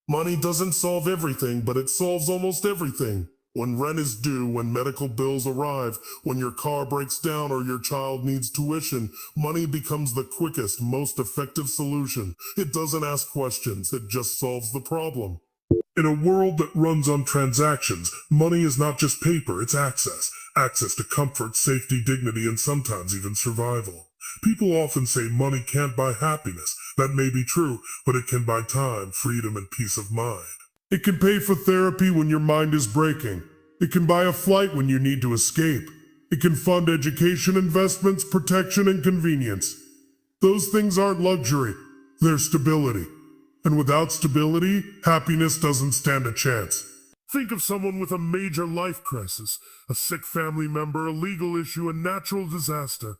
Money doesn't solve everything, but it solves almost everything. When rent is due, when medical bills arrive, when your car breaks down or your child needs tuition, money becomes the quickest, most effective solution. It doesn't ask questions, it just solves the problem. In a world that runs on transactions, money is not just paper, it's access. Access to comfort, safety, dignity, and sometimes even survival. People often say money can't buy happiness. That may be true, but it can buy time, freedom, and peace of mind. It can pay for therapy when your mind is breaking. It can buy a flight when you need to escape. It can fund education, investments, protection, and convenience. Those things aren't luxury, they're stability. And without stability, happiness doesn't stand a chance. Think of someone with a major life crisis, a sick family member, a legal issue, a natural disaster.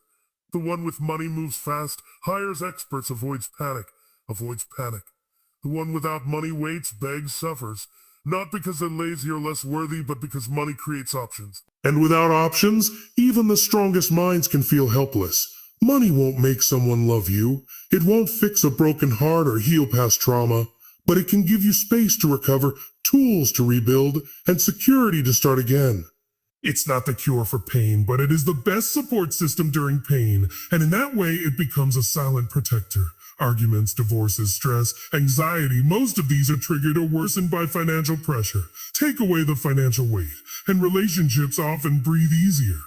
The one with money moves fast, hires experts, avoids panic. The one without money waits, begs, suffers. Not because they're lazy or less worthy, but because money creates options. And without options, even the strongest minds can feel helpless. Money won't make someone love you. It won't fix a broken heart or heal past trauma. But it can give you space to recover, tools to rebuild, and security to start again. It's not the cure for pain, but it is the best support system during pain. And in that way, it becomes a silent protector. Arguments, divorces, stress, anxiety, most of these are triggered or worsened by financial pressure. Take away the financial weight, and relationships often breathe easier.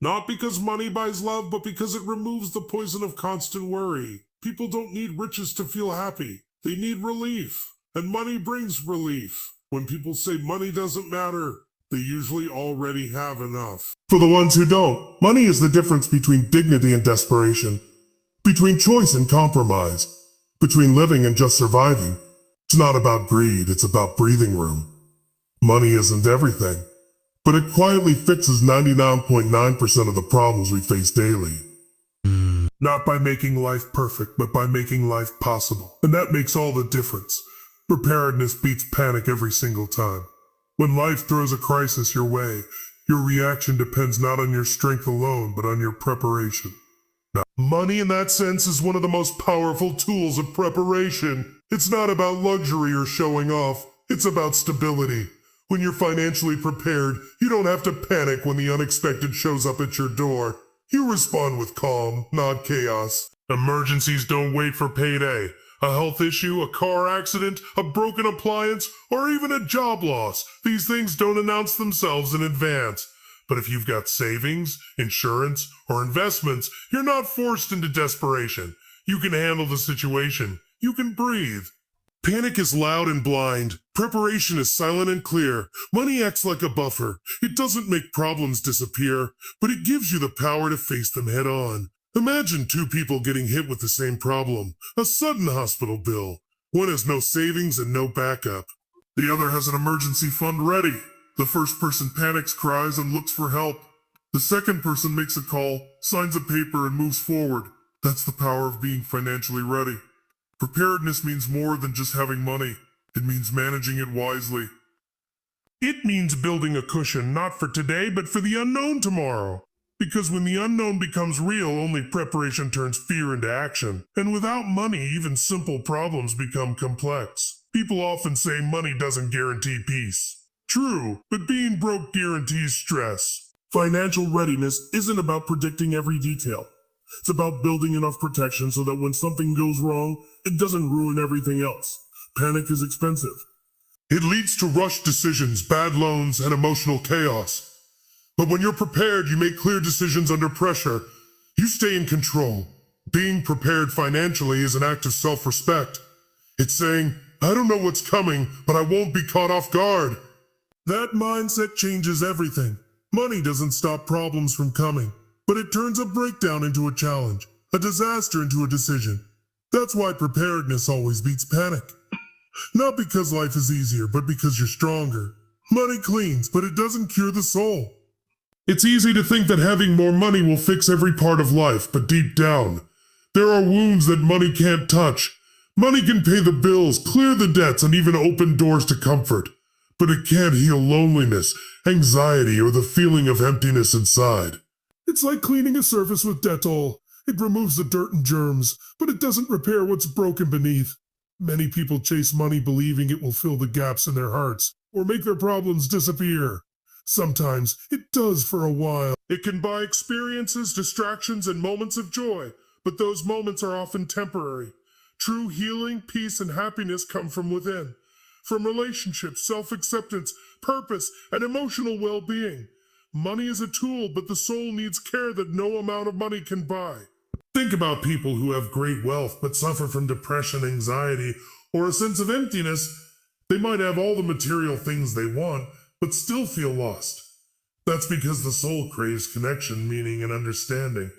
Not because money buys love, but because it removes the poison of constant worry. People don't need riches to feel happy. They need relief. And money brings relief. When people say money doesn't matter, they usually already have enough. For the ones who don't, money is the difference between dignity and desperation. Between choice and compromise. Between living and just surviving. It's not about greed, it's about breathing room. Money isn't everything, but it quietly fixes 99.9% of the problems we face daily. Not by making life perfect, but by making life possible. And that makes all the difference. Preparedness beats panic every single time. When life throws a crisis your way, your reaction depends not on your strength alone, but on your preparation. Now, money in that sense is one of the most powerful tools of preparation. It's not about luxury or showing off. It's about stability. When you're financially prepared, you don't have to panic when the unexpected shows up at your door. You respond with calm, not chaos. Emergencies don't wait for payday. A health issue, a car accident, a broken appliance, or even a job loss. These things don't announce themselves in advance. But if you've got savings, insurance, or investments, you're not forced into desperation. You can handle the situation. You can breathe. Panic is loud and blind. Preparation is silent and clear. Money acts like a buffer. It doesn't make problems disappear, but it gives you the power to face them head on. Imagine two people getting hit with the same problem. A sudden hospital bill. One has no savings and no backup. The other has an emergency fund ready. The first person panics, cries, and looks for help. The second person makes a call, signs a paper, and moves forward. That's the power of being financially ready. Preparedness means more than just having money. It means managing it wisely. It means building a cushion not for today, but for the unknown tomorrow. Because when the unknown becomes real, only preparation turns fear into action. And without money, even simple problems become complex. People often say money doesn't guarantee peace. True, but being broke guarantees stress. Financial readiness isn't about predicting every detail. It's about building enough protection so that when something goes wrong, it doesn't ruin everything else. Panic is expensive. It leads to rushed decisions, bad loans, and emotional chaos. But when you're prepared, you make clear decisions under pressure. You stay in control. Being prepared financially is an act of self-respect. It's saying, I don't know what's coming, but I won't be caught off guard. That mindset changes everything. Money doesn't stop problems from coming, but it turns a breakdown into a challenge, a disaster into a decision. That's why preparedness always beats panic. Not because life is easier, but because you're stronger. Money cleans, but it doesn't cure the soul. It's easy to think that having more money will fix every part of life, but deep down, there are wounds that money can't touch. Money can pay the bills, clear the debts, and even open doors to comfort. But it can't heal loneliness, anxiety, or the feeling of emptiness inside. It's like cleaning a surface with Dettol. It removes the dirt and germs, but it doesn't repair what's broken beneath. Many people chase money believing it will fill the gaps in their hearts or make their problems disappear. Sometimes it does for a while. It can buy experiences, distractions, and moments of joy, but those moments are often temporary. True healing, peace, and happiness come from within, from relationships, self-acceptance, purpose, and emotional well-being. Money is a tool, but the soul needs care that no amount of money can buy. Think about people who have great wealth but suffer from depression, anxiety, or a sense of emptiness. They might have all the material things they want, but still feel lost. That's because the soul craves connection, meaning, and understanding.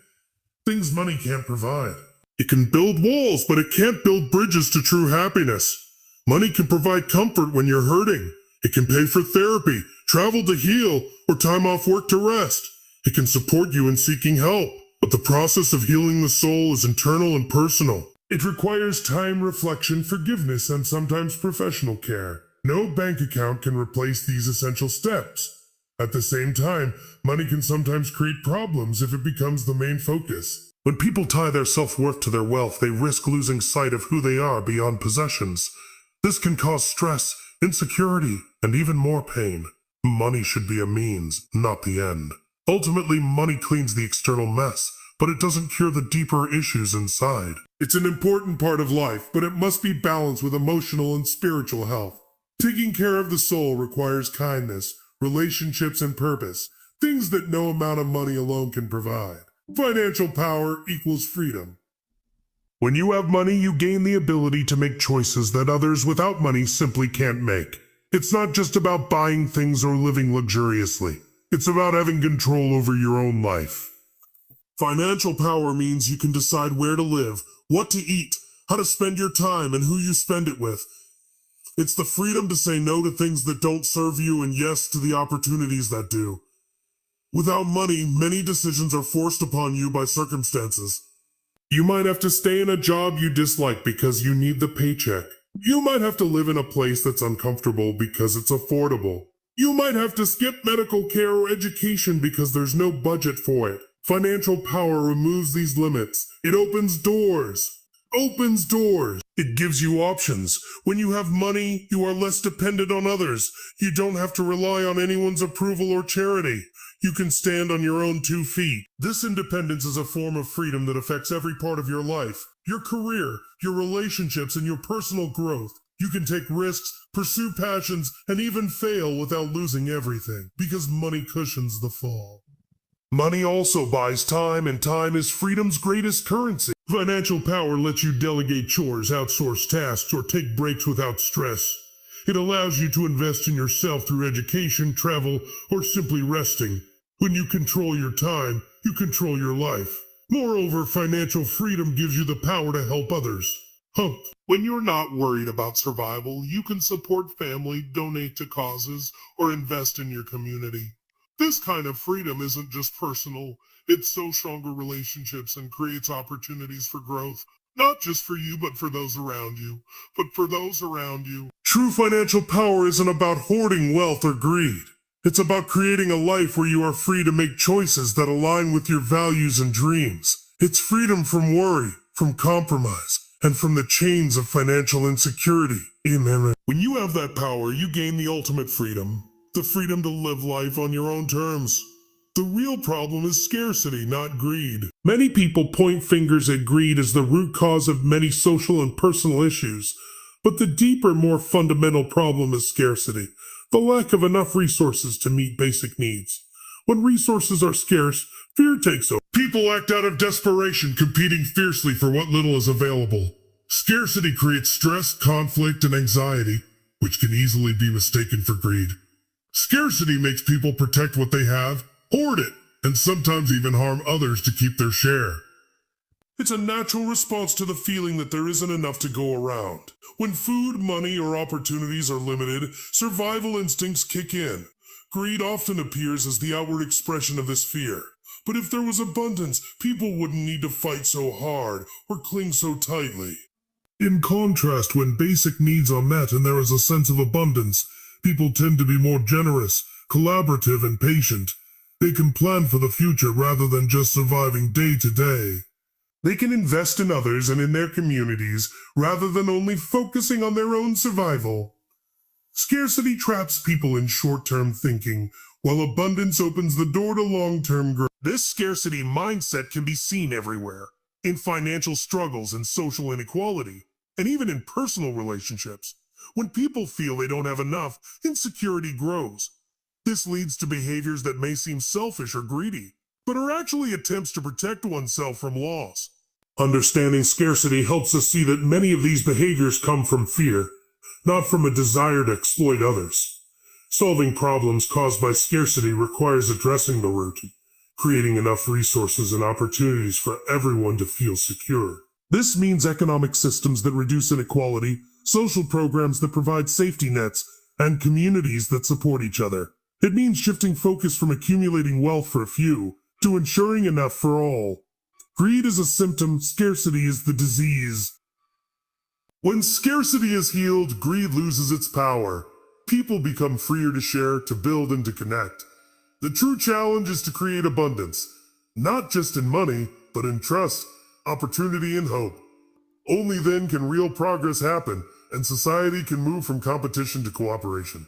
Things money can't provide. It can build walls, but it can't build bridges to true happiness. Money can provide comfort when you're hurting. It can pay for therapy, travel to heal, or time off work to rest. It can support you in seeking help. But the process of healing the soul is internal and personal. It requires time, reflection, forgiveness, and sometimes professional care. No bank account can replace these essential steps. At the same time, money can sometimes create problems if it becomes the main focus. When people tie their self-worth to their wealth, they risk losing sight of who they are beyond possessions. This can cause stress, insecurity, and even more pain. Money should be a means, not the end. Ultimately, money cleans the external mess, but it doesn't cure the deeper issues inside. It's an important part of life, but it must be balanced with emotional and spiritual health. Taking care of the soul requires kindness, relationships, and purpose, things that no amount of money alone can provide. Financial power equals freedom. When you have money, you gain the ability to make choices that others without money simply can't make. It's not just about buying things or living luxuriously. It's about having control over your own life. Financial power means you can decide where to live, what to eat, how to spend your time, and who you spend it with. It's the freedom to say no to things that don't serve you and yes to the opportunities that do. Without money, many decisions are forced upon you by circumstances. You might have to stay in a job you dislike because you need the paycheck. You might have to live in a place that's uncomfortable because it's affordable. You might have to skip medical care or education because there's no budget for it. Financial power removes these limits. It opens doors. It gives you options. When you have money, you are less dependent on others. You don't have to rely on anyone's approval or charity. You can stand on your own 2 feet. This independence is a form of freedom that affects every part of your life. Your career, your relationships, and your personal growth. You can take risks, pursue passions, and even fail without losing everything, because money cushions the fall. Money also buys time, and time is freedom's greatest currency. Financial power lets you delegate chores, outsource tasks, or take breaks without stress. It allows you to invest in yourself through education, travel, or simply resting. When you control your time, you control your life. Moreover, financial freedom gives you the power to help others. When you're not worried about survival, you can support family, donate to causes, or invest in your community. This kind of freedom isn't just personal, it sows stronger relationships and creates opportunities for growth. Not just for you, but for those around you. True financial power isn't about hoarding wealth or greed. It's about creating a life where you are free to make choices that align with your values and dreams. It's freedom from worry, from compromise, and from the chains of financial insecurity. Amen. When you have that power, you gain the ultimate freedom. The freedom to live life on your own terms. The real problem is scarcity, not greed. Many people point fingers at greed as the root cause of many social and personal issues, but the deeper, more fundamental problem is scarcity, the lack of enough resources to meet basic needs. When resources are scarce, fear takes over. People act out of desperation, competing fiercely for what little is available. Scarcity creates stress, conflict, and anxiety, which can easily be mistaken for greed. Scarcity makes people protect what they have, hoard it, and sometimes even harm others to keep their share. It's a natural response to the feeling that there isn't enough to go around. When food, money, or opportunities are limited, survival instincts kick in. Greed often appears as the outward expression of this fear. But if there was abundance, people wouldn't need to fight so hard or cling so tightly. In contrast, when basic needs are met and there is a sense of abundance, people tend to be more generous, collaborative, and patient. They can plan for the future rather than just surviving day to day. They can invest in others and in their communities rather than only focusing on their own survival. Scarcity traps people in short-term thinking, while abundance opens the door to long-term growth. This scarcity mindset can be seen everywhere, in financial struggles and social inequality, and even in personal relationships. When people feel they don't have enough, insecurity grows. This leads to behaviors that may seem selfish or greedy, but are actually attempts to protect oneself from loss. Understanding scarcity helps us see that many of these behaviors come from fear, not from a desire to exploit others. Solving problems caused by scarcity requires addressing the root, creating enough resources and opportunities for everyone to feel secure. This means economic systems that reduce inequality, social programs that provide safety nets, and communities that support each other. It means shifting focus from accumulating wealth for a few to ensuring enough for all. Greed is a symptom, scarcity is the disease. When scarcity is healed, greed loses its power. People become freer to share, to build, and to connect. The true challenge is to create abundance, not just in money, but in trust, opportunity, and hope. Only then can real progress happen, and society can move from competition to cooperation.